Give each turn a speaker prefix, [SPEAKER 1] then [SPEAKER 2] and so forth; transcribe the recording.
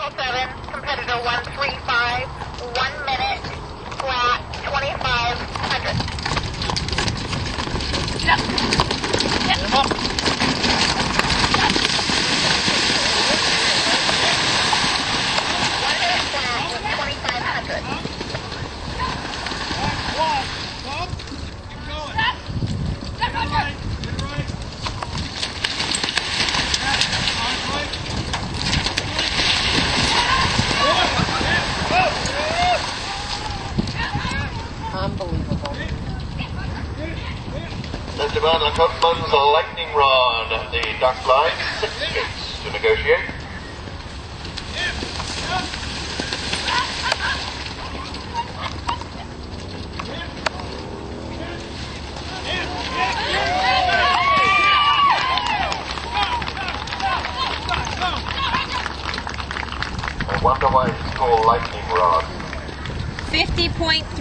[SPEAKER 1] Circle 7, competitor 135, 1 minute, flat, 2,500.
[SPEAKER 2] Yep. Yep. Up.
[SPEAKER 3] Unbelievable.
[SPEAKER 4] Let's demand on Coachman's lightning rod at the duck line. 6 skates to negotiate. I wonder why it's called lightning rod.
[SPEAKER 2] 50.3.